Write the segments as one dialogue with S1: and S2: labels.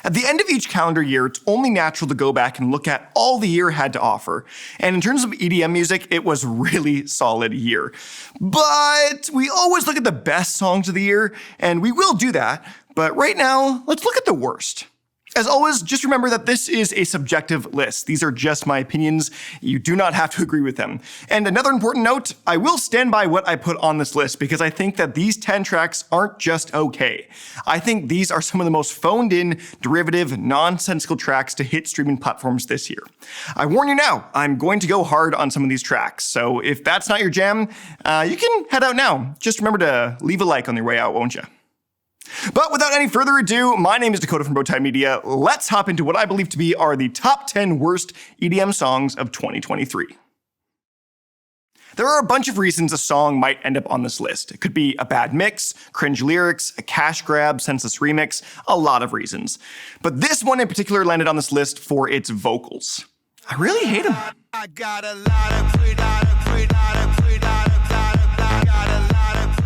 S1: At the end of each calendar year, it's only natural to go back and look at all the year had to offer. And in terms of EDM music, it was a really solid year. But we always look at the best songs of the year, and we will do that. But right now, let's look at the worst. As always, just remember that this is a subjective list. These are just my opinions. You do not have to agree with them. And another important note, I will stand by what I put on this list because I think that these 10 tracks aren't just okay. I think these are some of the most phoned-in, derivative, nonsensical tracks to hit streaming platforms this year. I warn you now, I'm going to go hard on some of these tracks. So if that's not your jam, you can head out now. Just remember to leave a like on your way out, won't you? But without any further ado, my name is Dakota from Bowtied Media. Let's hop into what I believe to be are the top 10 worst EDM songs of 2023. There are a bunch of reasons a song might end up on this list. It could be a bad mix, cringe lyrics, a cash grab, senseless remix, a lot of reasons. But this one in particular landed on this list for its vocals. I really hate them. I got a lot of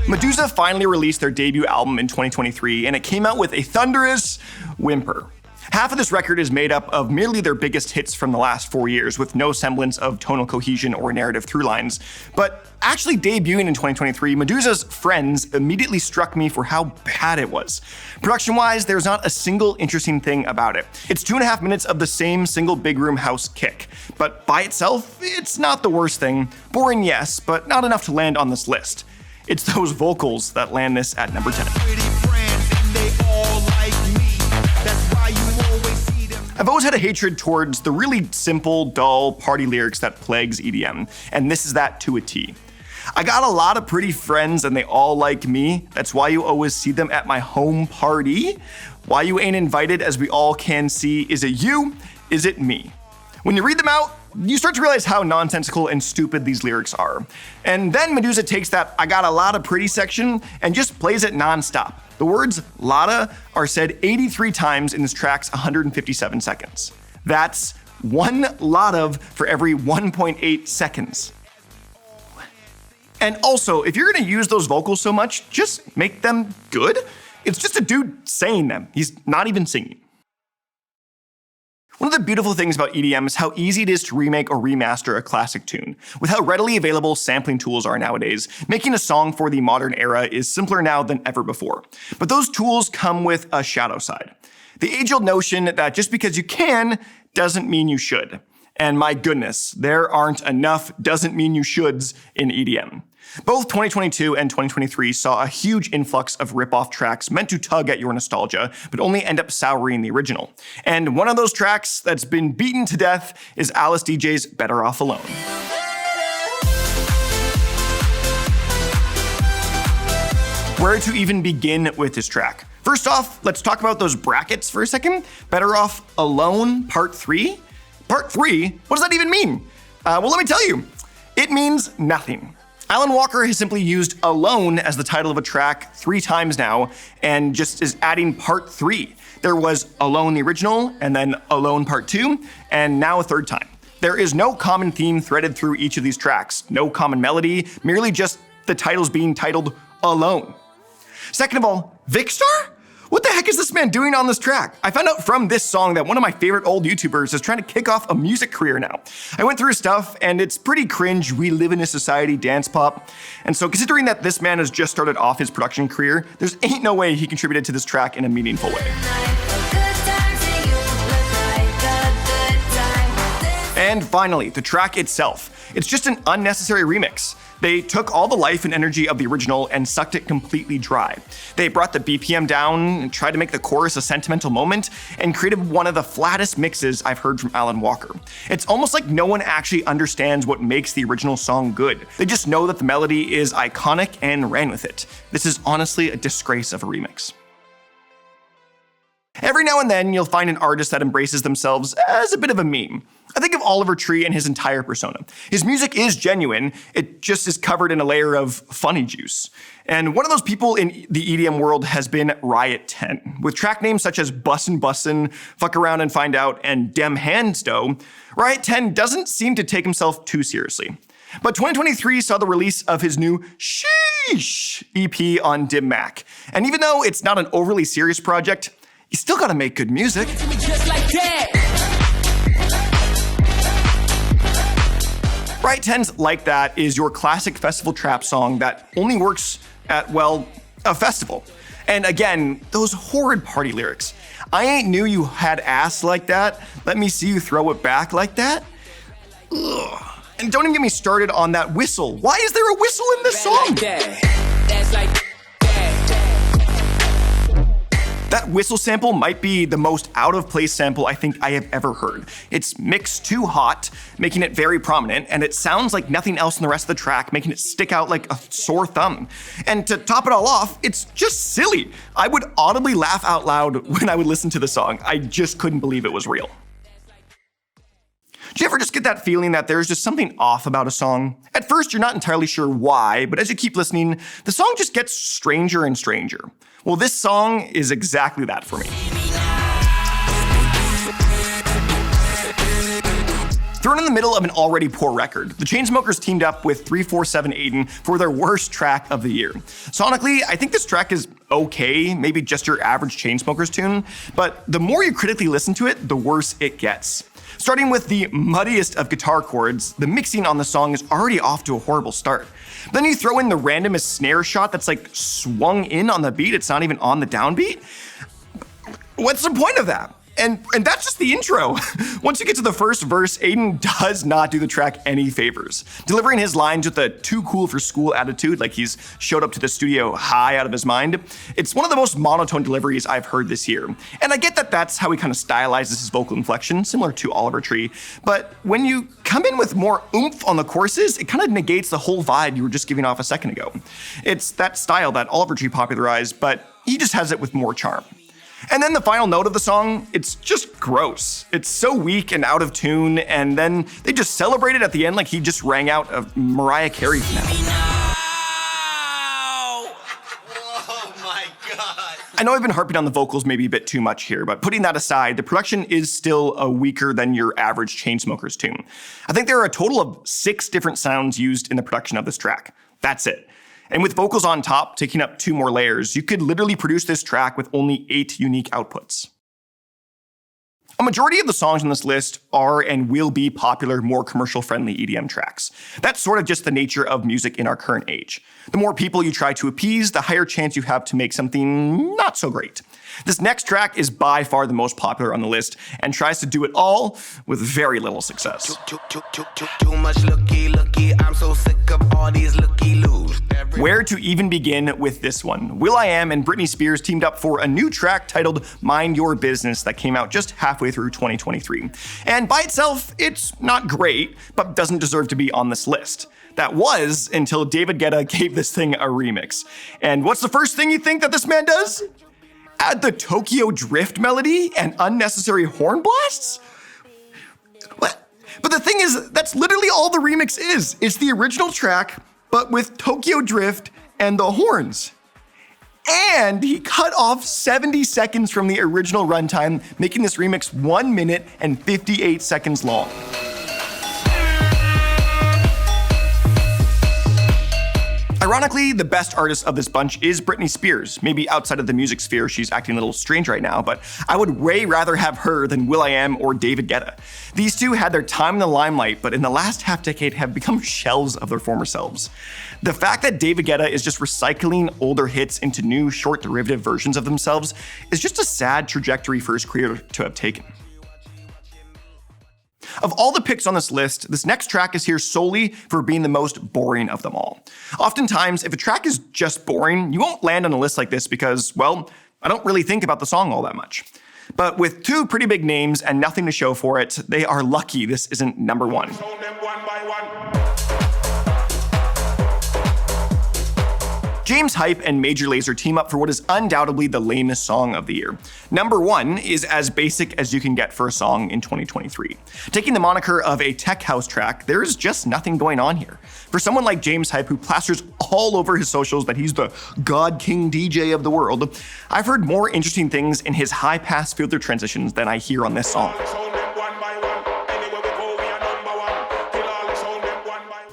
S1: MEDUZA finally released their debut album in 2023, and it came out with a thunderous whimper. Half of this record is made up of merely their biggest hits from the last 4 years, with no semblance of tonal cohesion or narrative through-lines. But actually debuting in 2023, MEDUZA's Friends immediately struck me for how bad it was. Production-wise, there's not a single interesting thing about it. It's 2.5 minutes of the same single big room house kick. But by itself, it's not the worst thing. Boring, yes, but not enough to land on this list. It's those vocals that land this at number 10. I've always had a hatred towards the really simple, dull party lyrics that plagues EDM, and this is that to a T. I got a lot of pretty friends and they all like me. That's why you always see them at my home party. Why you ain't invited, as we all can see. Is it you? Is it me? When you read them out, you start to realize how nonsensical and stupid these lyrics are. And then MEDUZA takes that I got a lot of pretty section and just plays it nonstop. The words lotta are said 83 times in this track's 157 seconds. That's one lot of for every 1.8 seconds. And also, if you're gonna use those vocals so much, just make them good. It's just a dude saying them. He's not even singing. One of the beautiful things about EDM is how easy it is to remake or remaster a classic tune. With how readily available sampling tools are nowadays, making a song for the modern era is simpler now than ever before. But those tools come with a shadow side. The age-old notion that just because you can doesn't mean you should. And my goodness, there aren't enough doesn't mean you shoulds in EDM. Both 2022 and 2023 saw a huge influx of rip-off tracks meant to tug at your nostalgia, but only end up souring the original. And one of those tracks that's been beaten to death is Alice DJ's Better Off Alone. Where to even begin with this track? First off, let's talk about those brackets for a second. Better Off Alone, Part 3? Part 3? What does that even mean? Well, let me tell you. It means nothing. Alan Walker has simply used Alone as the title of a track 3 times now, and just is adding Part 3. There was Alone the original, and then Alone Part 2, and now a 3rd time. There is no common theme threaded through each of these tracks, no common melody, merely just the titles being titled Alone. Second of all, Vikkstar? What the heck is this man doing on this track? I found out from this song that one of my favorite old YouTubers is trying to kick off a music career now. I went through his stuff and it's pretty cringe, we live in a society dance pop. And so considering that this man has just started off his production career, there's ain't no way he contributed to this track in a meaningful way. And finally, the track itself. It's just an unnecessary remix. They took all the life and energy of the original and sucked it completely dry. They brought the BPM down and tried to make the chorus a sentimental moment and created one of the flattest mixes I've heard from Alan Walker. It's almost like no one actually understands what makes the original song good. They just know that the melody is iconic and ran with it. This is honestly a disgrace of a remix. Every now and then, you'll find an artist that embraces themselves as a bit of a meme. I think of Oliver Tree and his entire persona. His music is genuine, it just is covered in a layer of funny juice. And one of those people in the EDM world has been Riot 10. With track names such as Bussin' Bussin', Fuck Around and Find Out, and Dem Hands Dough, Riot 10 doesn't seem to take himself too seriously. But 2023 saw the release of his new Sheesh EP on Dim Mak. And even though it's not an overly serious project, you still gotta make good music. Riot 10's Like That is your classic festival trap song that only works at, well, a festival. And again, those horrid party lyrics. I ain't knew you had ass like that. Let me see you throw it back like that. Ugh. And don't even get me started on that whistle. Why is there a whistle in this song? That whistle sample might be the most out-of-place sample I think I have ever heard. It's mixed too hot, making it very prominent, and it sounds like nothing else in the rest of the track, making it stick out like a sore thumb. And to top it all off, it's just silly. I would audibly laugh out loud when I would listen to the song. I just couldn't believe it was real. Do you ever just get that feeling that there's just something off about a song? At first, you're not entirely sure why, but as you keep listening, the song just gets stranger and stranger. Well, this song is exactly that for me. Thrown in the middle of an already poor record, the Chainsmokers teamed up with 347 Aiden for their worst track of the year. Sonically, I think this track is okay, maybe just your average Chainsmokers tune, but the more you critically listen to it, the worse it gets. Starting with the muddiest of guitar chords, the mixing on the song is already off to a horrible start. Then you throw in the randomest snare shot that's like swung in on the beat, it's not even on the downbeat. What's the point of that? And that's just the intro. Once you get to the first verse, Aiden does not do the track any favors. Delivering his lines with a too cool for school attitude, like he's showed up to the studio high out of his mind. It's one of the most monotone deliveries I've heard this year. And I get that that's how he kind of stylizes his vocal inflection, similar to Oliver Tree. But when you come in with more oomph on the choruses, it kind of negates the whole vibe you were just giving off a second ago. It's that style that Oliver Tree popularized, but he just has it with more charm. And then the final note of the song, it's just gross. It's so weak and out of tune, and then they just celebrate it at the end like he just rang out a Mariah Carey finale.
S2: Oh my God.
S1: I know I've been harping on the vocals maybe a bit too much here, but putting that aside, the production is still weaker than your average Chainsmokers tune. I think there are a total of 6 different sounds used in the production of this track. That's it. And with vocals on top taking up 2 more layers, you could literally produce this track with only 8 unique outputs. A majority of the songs on this list are and will be popular, more commercial-friendly EDM tracks. That's sort of just the nature of music in our current age. The more people you try to appease, the higher chance you have to make something not so great. This next track is by far the most popular on the list and tries to do it all with very little success.
S2: Too much looky, I'm so sick of all these looky-loos.
S1: Where to even begin with this one? will.i.am and Britney Spears teamed up for a new track titled Mind Your Business that came out just halfway through 2023. And by itself, it's not great, but doesn't deserve to be on this list. That was until David Guetta gave this thing a remix. And what's the first thing you think that this man does? Add the Tokyo Drift melody and unnecessary horn blasts? What? But the thing is, that's literally all the remix is. It's the original track, but with Tokyo Drift and the horns. And he cut off 70 seconds from the original runtime, making this remix 1 minute and 58 seconds long. Ironically, the best artist of this bunch is Britney Spears. Maybe outside of the music sphere, she's acting a little strange right now, but I would way rather have her than will.i.am or David Guetta. These two had their time in the limelight, but in the last half decade have become shells of their former selves. The fact that David Guetta is just recycling older hits into new short derivative versions of themselves is just a sad trajectory for his career to have taken. Of all the picks on this list, this next track is here solely for being the most boring of them all. Oftentimes, if a track is just boring, you won't land on a list like this because, well, I don't really think about the song all that much. But with 2 pretty big names and nothing to show for it, they are lucky this isn't number 1. James Hype and Major Lazer team up for what is undoubtedly the lamest song of the year. Number 1 is as basic as you can get for a song in 2023. Taking the moniker of a tech house track, there's just nothing going on here. For someone like James Hype, who plasters all over his socials that he's the God King DJ of the world, I've heard more interesting things in his high-pass filter transitions than I hear on this song.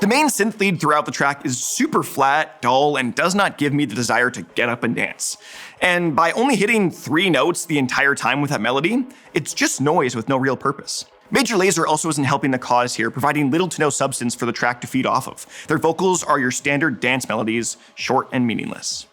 S1: The main synth lead throughout the track is super flat, dull, and does not give me the desire to get up and dance. And by only hitting 3 notes the entire time with that melody, it's just noise with no real purpose. Major Lazer also isn't helping the cause here, providing little to no substance for the track to feed off of. Their vocals are your standard dance melodies, short and meaningless.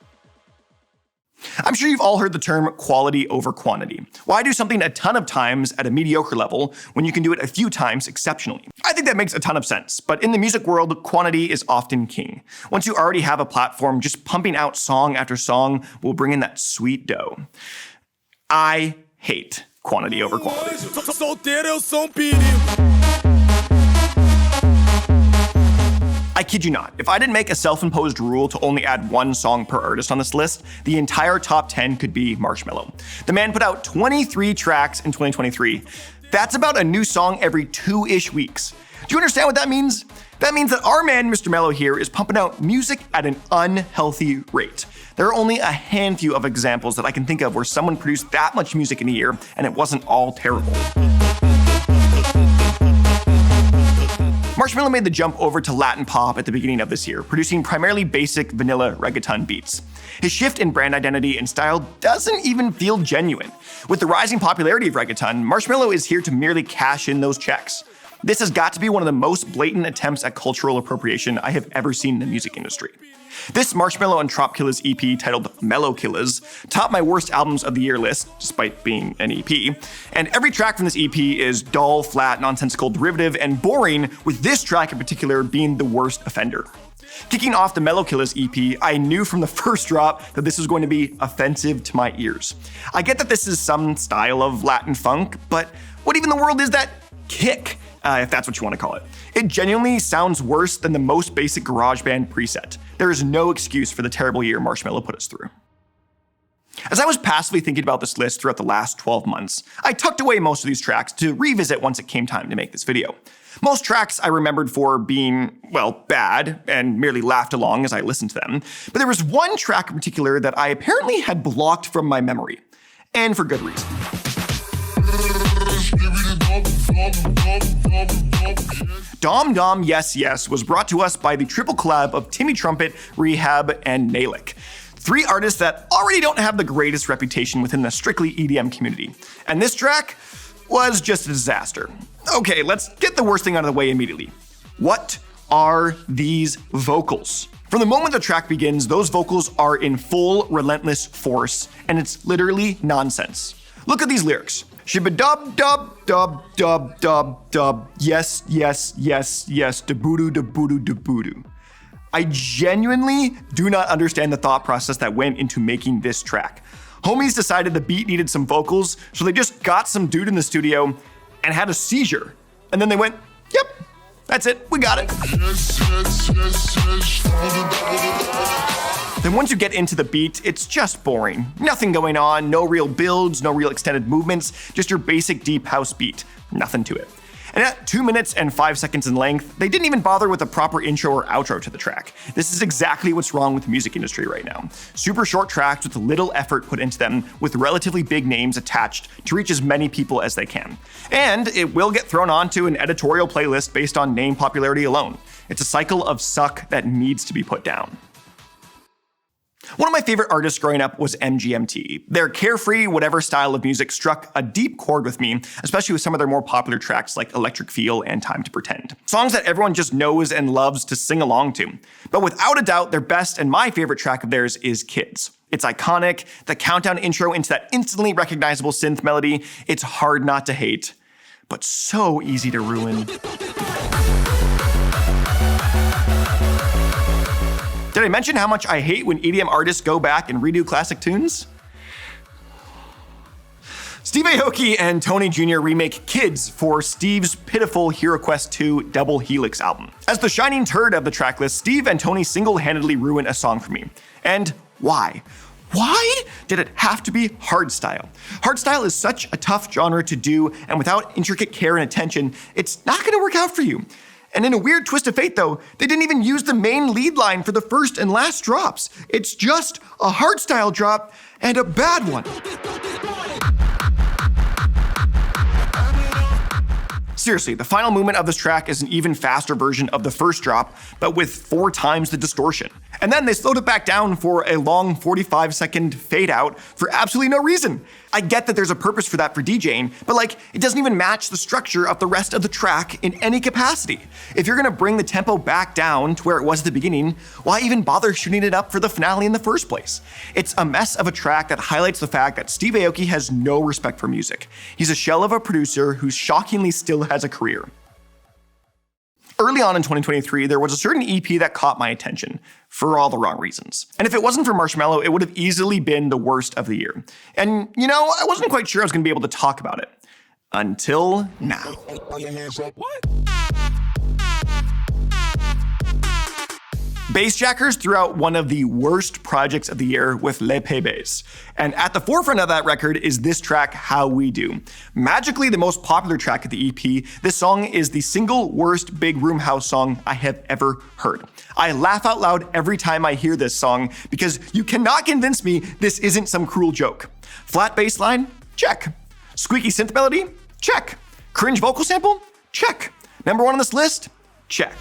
S1: I'm sure you've all heard the term quality over quantity. Why do something a ton of times at a mediocre level when you can do it a few times exceptionally? I think that makes a ton of sense, but in the music world, quantity is often king. Once you already have a platform, just pumping out song after song will bring in that sweet dough. I hate quantity over quality.
S3: Solteiro, Perigo.
S1: I kid you not, if I didn't make a self-imposed rule to only add 1 song per artist on this list, the entire top 10 could be Marshmello. The man put out 23 tracks in 2023. That's about a new song every 2-ish weeks. Do you understand what that means? That means that our man, Mr. Mello here, is pumping out music at an unhealthy rate. There are only a handful of examples that I can think of where someone produced that much music in a year and it wasn't all terrible. Marshmello made the jump over to Latin pop at the beginning of this year, producing primarily basic vanilla reggaeton beats. His shift in brand identity and style doesn't even feel genuine. With the rising popularity of reggaeton, Marshmello is here to merely cash in those checks. This has got to be one of the most blatant attempts at cultural appropriation I have ever seen in the music industry. This Marshmello and Tropkillaz EP titled Mellowkillaz topped my worst albums of the year list, despite being an EP, and every track from this EP is dull, flat, nonsensical, derivative, and boring, with this track in particular being the worst offender. Kicking off the Mellowkillaz EP, I knew from the first drop that this was going to be offensive to my ears. I get that this is some style of Latin funk, but what even in the world is that kick? If that's what you want to call it. It genuinely sounds worse than the most basic GarageBand preset. There is no excuse for the terrible year Marshmello put us through. As I was passively thinking about this list throughout the last 12 months, I tucked away most of these tracks to revisit once it came time to make this video. Most tracks I remembered for being, well, bad, and merely laughed along as I listened to them, but there was one track in particular that I apparently had blocked from my memory, and for good reason. Dom Dom Yes Yes was brought to us by the triple collab of Timmy, Trumpet, Rehab, and Naeleck. 3 artists that already don't have the greatest reputation within the strictly EDM community. And this track was just a disaster. Okay, let's get the worst thing out of the way immediately. What are these vocals? From the moment the track begins, those vocals are in full, relentless force, and it's literally nonsense. Look at these lyrics. Shibba dub dub dub dub dub dub, yes, yes, yes, yes, da boo da boo da boo. I genuinely do not understand the thought process that went into making this track. Homies decided the beat needed some vocals, so they just got some dude in the studio and had a seizure. And then they went, yep, that's it, we got it. Then once you get into the beat, it's just boring. Nothing going on, no real builds, no real extended movements, just your basic deep house beat. Nothing to it. And at 2 minutes and 5 seconds in length, they didn't even bother with a proper intro or outro to the track. This is exactly what's wrong with the music industry right now. Super short tracks with little effort put into them, with relatively big names attached to reach as many people as they can. And it will get thrown onto an editorial playlist based on name popularity alone. It's a cycle of suck that needs to be put down. One of my favorite artists growing up was MGMT. Their carefree, whatever style of music struck a deep chord with me, especially with some of their more popular tracks like Electric Feel and Time to Pretend. Songs that everyone just knows and loves to sing along to. But without a doubt, their best and my favorite track of theirs is Kids. It's iconic, the countdown intro into that instantly recognizable synth melody, it's hard not to hate, but so easy to ruin. Did I mention how much I hate when EDM artists go back and redo classic tunes? Steve Aoki and Tony Jr. remake Kids for Steve's pitiful Hero Quest 2 Double Helix album. As the shining turd of the tracklist, Steve and Tony single-handedly ruin a song for me. And why? Why did it have to be hardstyle? Hardstyle is such a tough genre to do, and without intricate care and attention, it's not gonna work out for you. And in a weird twist of fate though, they didn't even use the main lead line for the first and last drops. It's just a hardstyle drop and a bad one. Seriously, the final movement of this track is an even faster version of the first drop, but with 4 times the distortion. And then they slowed it back down for a long 45-second fade out for absolutely no reason. I get that there's a purpose for that for DJing, but like, it doesn't even match the structure of the rest of the track in any capacity. If you're gonna bring the tempo back down to where it was at the beginning, why even bother shooting it up for the finale in the first place? It's a mess of a track that highlights the fact that Steve Aoki has no respect for music. He's a shell of a producer who shockingly still has a career. Early on in 2023, there was a certain EP that caught my attention, for all the wrong reasons. And if it wasn't for Marshmello, it would have easily been the worst of the year. And, you know, I wasn't quite sure I was gonna be able to talk about it. Until now. Bassjackers threw out one of the worst projects of the year with Les Pébés. And at the forefront of that record is this track, How We Do. Magically the most popular track of the EP, this song is the single worst big room house song I have ever heard. I laugh out loud every time I hear this song because you cannot convince me this isn't some cruel joke. Flat bass line? Check. Squeaky synth melody? Check. Cringe vocal sample? Check. Number 1 on this list? Check.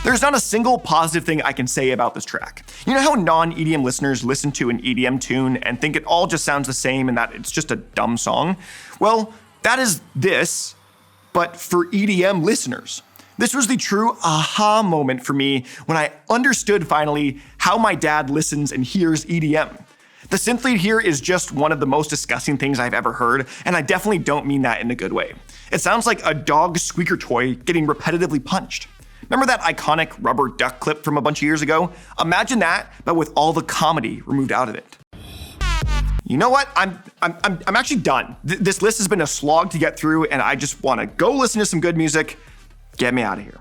S1: There's not a single positive thing I can say about this track. You know how non-EDM listeners listen to an EDM tune and think it all just sounds the same and that it's just a dumb song? Well, that is this, but for EDM listeners. This was the true aha moment for me when I understood finally how my dad listens and hears EDM. The synth lead here is just one of the most disgusting things I've ever heard, and I definitely don't mean that in a good way. It sounds like a dog squeaker toy getting repetitively punched. Remember that iconic rubber duck clip from a bunch of years ago? Imagine that, but with all the comedy removed out of it. You know what? I'm actually done. This list has been a slog to get through, and I just want to go listen to some good music. Get me out of here.